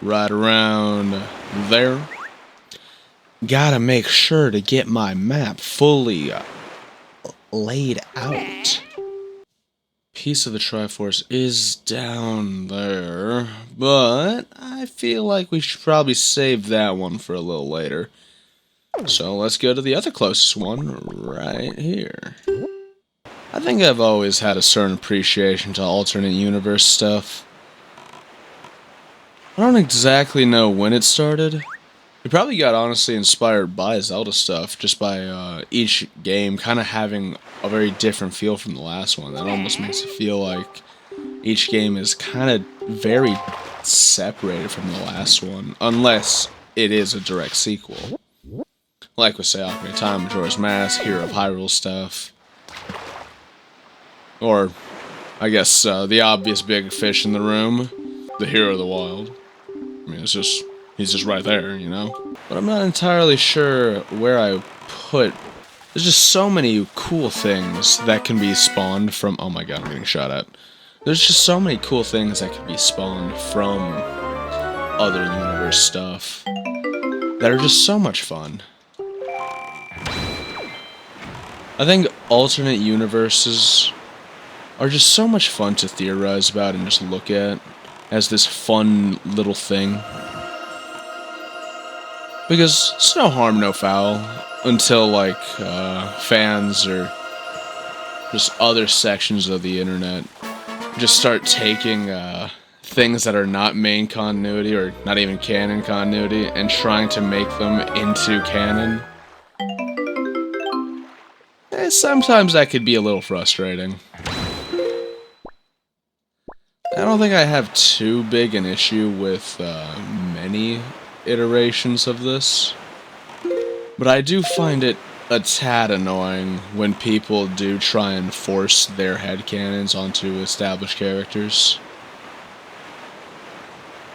right around there. Gotta make sure to get my map fully laid out. Piece of the Triforce is down there, but I feel like we should probably save that one for a little later. So let's go to the other closest one right here. I think I've always had a certain appreciation to alternate universe stuff. I don't exactly know when it started. It probably got honestly inspired by Zelda stuff, just by each game kind of having a very different feel from the last one. That almost makes it feel like each game is kind of very separated from the last one, unless it is a direct sequel. Like with, say, Ocarina of Time, Majora's Mask, Hero of Hyrule stuff. Or, I guess, the obvious big fish in the room, the Hero of the Wild. I mean, he's just right there, you know? But I'm not entirely sure where I put... There's just so many cool things that can be spawned from... Oh my god, I'm getting shot at. There's just so many cool things that can be spawned from other universe stuff that are just so much fun. I think alternate universes are just so much fun to theorize about and just look at as this fun little thing. Because it's no harm, no foul, until, like, fans or just other sections of the internet just start taking, things that are not main continuity or not even canon continuity and trying to make them into canon. Sometimes that could be a little frustrating. I don't think I have too big an issue with, many iterations of this, but I do find it a tad annoying when people do try and force their headcanons onto established characters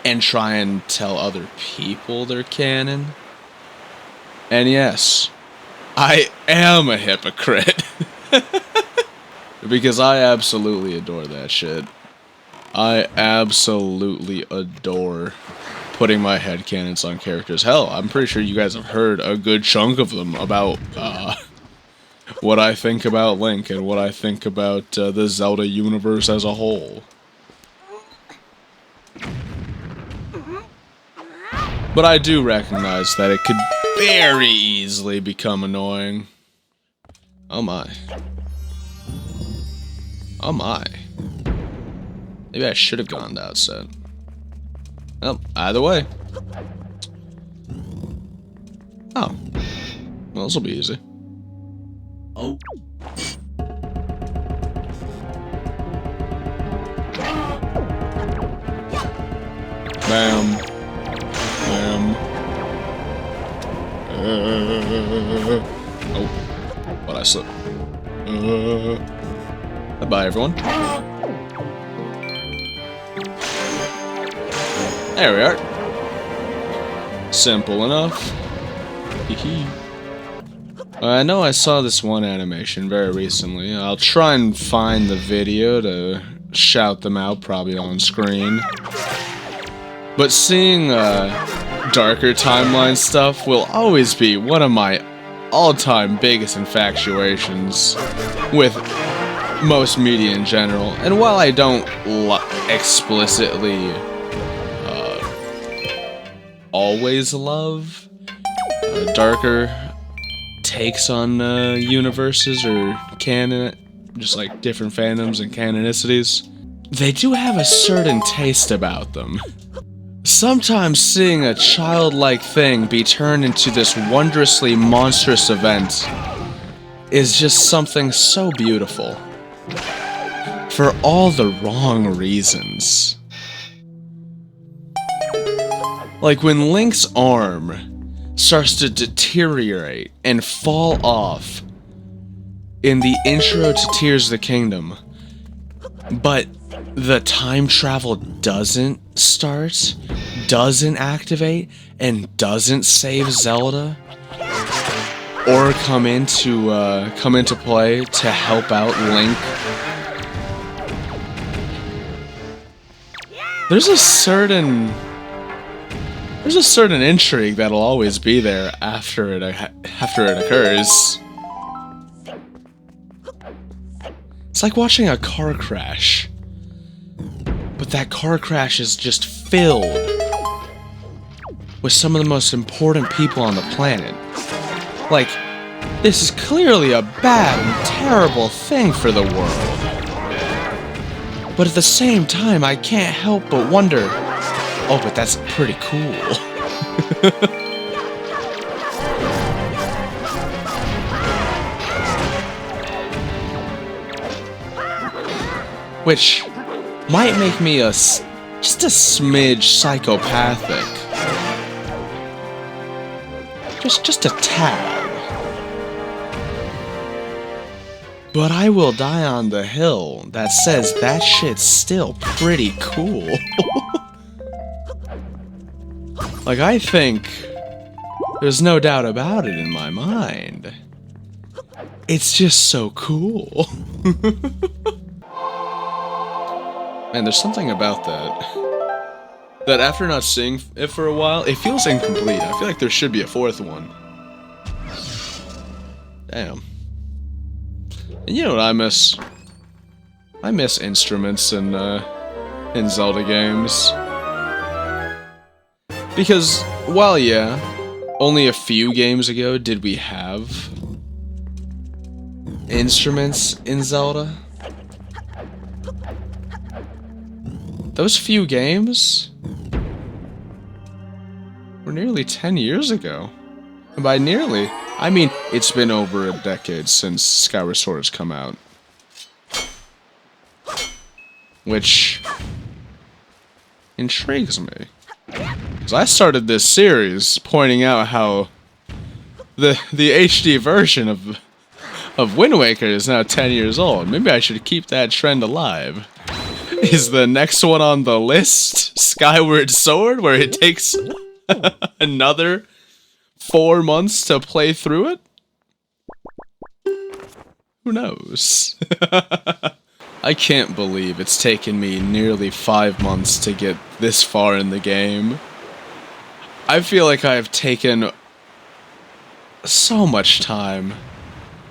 and try and tell other people they're canon. And yes, I am a hypocrite because I absolutely adore that shit. I absolutely adore putting my headcanons on characters. Hell, I'm pretty sure you guys have heard a good chunk of them about what I think about Link and what I think about the Zelda universe as a whole. But I do recognize that it could very easily become annoying. Oh my. Oh my. Maybe I should have gone to outset. Well, either way. Oh. Well, this'll be easy. Oh. Bam. Bam. Oh. But I slipped. Bye, everyone. There we are. Simple enough. Hee. I know I saw this one animation very recently. I'll try and find the video to shout them out, probably on screen. But seeing darker timeline stuff will always be one of my all-time biggest infatuations with most media in general. And while I don't explicitly always love darker takes on universes or canon, just like different fandoms and canonicities, they do have a certain taste about them. Sometimes seeing a childlike thing be turned into this wondrously monstrous event is just something so beautiful. For all the wrong reasons. Like when Link's arm starts to deteriorate and fall off in the intro to Tears of the Kingdom, but the time travel doesn't start, doesn't activate, and doesn't save Zelda, or come into play to help out Link. There's a certain There's a certain intrigue that'll always be there after it occurs. It's like watching a car crash. But that car crash is just filled with some of the most important people on the planet. Like, this is clearly a bad and terrible thing for the world. But at the same time, I can't help but wonder, oh, but that's pretty cool. Which might make me just a smidge psychopathic. Just a tad. But I will die on the hill that says that shit's still pretty cool. Like, I think there's no doubt about it in my mind. It's just so cool. Man, there's something about that after not seeing it for a while, it feels incomplete. I feel like there should be a fourth one. Damn. And you know what I miss? I miss instruments in Zelda games. Because, while yeah, only a few games ago did we have instruments in Zelda, those few games were nearly 10 years ago. And by nearly, I mean it's been over a decade since Skyward Sword has come out. Which intrigues me. Because I started this series pointing out how the HD version of Wind Waker is now 10 years old. Maybe I should keep that trend alive. Is the next one on the list Skyward Sword, where it takes another 4 months to play through it? Who knows? I can't believe it's taken me nearly 5 months to get this far in the game. I feel like I've taken so much time,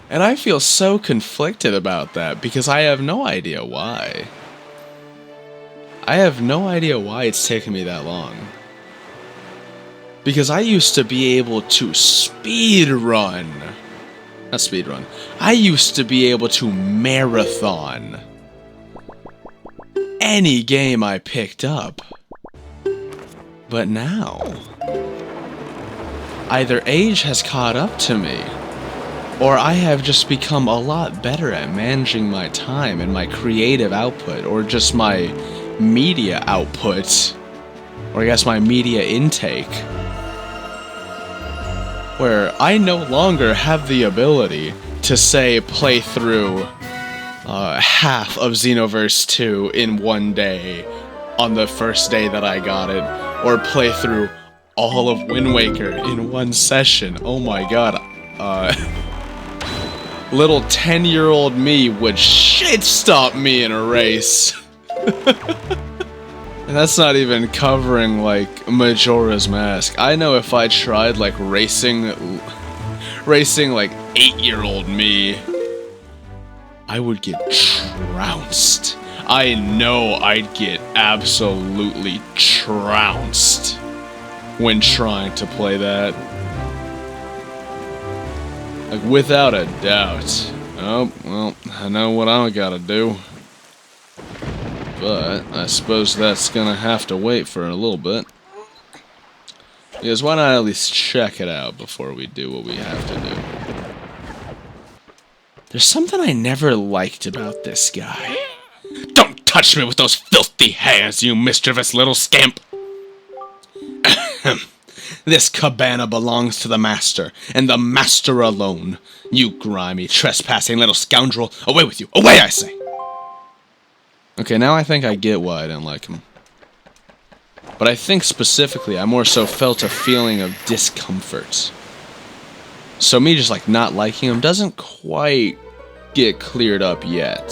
and I feel so conflicted about that because I have no idea why. I have no idea why it's taken me that long. Because I used to be able to speedrun. Not speedrun. I used to be able to marathon any game I picked up. But now, either age has caught up to me, or I have just become a lot better at managing my time and my creative output, or just my media output, or I guess my media intake, where I no longer have the ability to, say, play through half of Xenoverse 2 in one day on the first day that I got it, or play through all of Wind Waker in one session. Oh my god. Little 10-year-old me would shit-stop me in a race. And that's not even covering, like, Majora's Mask. I know if I tried, like, racing, like, 8-year-old me, I would get trounced. I know I'd get absolutely trounced when trying to play that. Like, without a doubt. Oh, well, I know what I gotta do. But I suppose that's gonna have to wait for a little bit. Because why not at least check it out before we do what we have to do? There's something I never liked about this guy. Don't touch me with those filthy hands, you mischievous little scamp! This cabana belongs to the master, and the master alone. You grimy, trespassing little scoundrel! Away with you! Away, I say! Okay, now I think I get why I didn't like him. But I think specifically I more so felt a feeling of discomfort. So me just like not liking him doesn't quite get cleared up yet.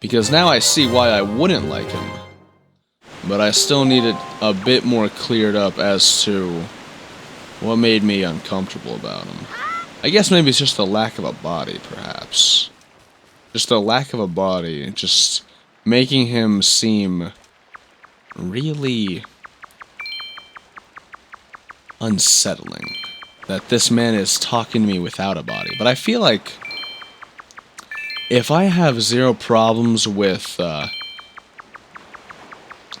Because now I see why I wouldn't like him. but I still need it a bit more cleared up as to what made me uncomfortable about him. I guess maybe it's just the lack of a body, perhaps. Just the lack of a body, just making him seem really unsettling. That this man is talking to me without a body. But I feel like if I have zero problems with,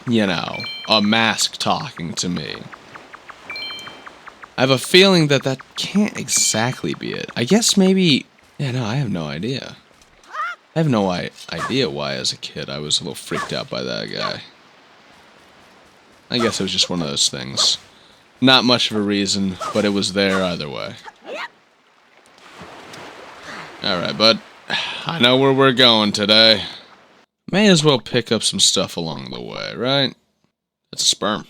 you know, a mask talking to me, I have a feeling that that can't exactly be it. I guess maybe... Yeah, no, I have no idea. I have no idea why, as a kid, I was a little freaked out by that guy. I guess it was just one of those things. Not much of a reason, but it was there either way. Alright, bud. I know where we're going today. May as well pick up some stuff along the way, right? It's a sperm.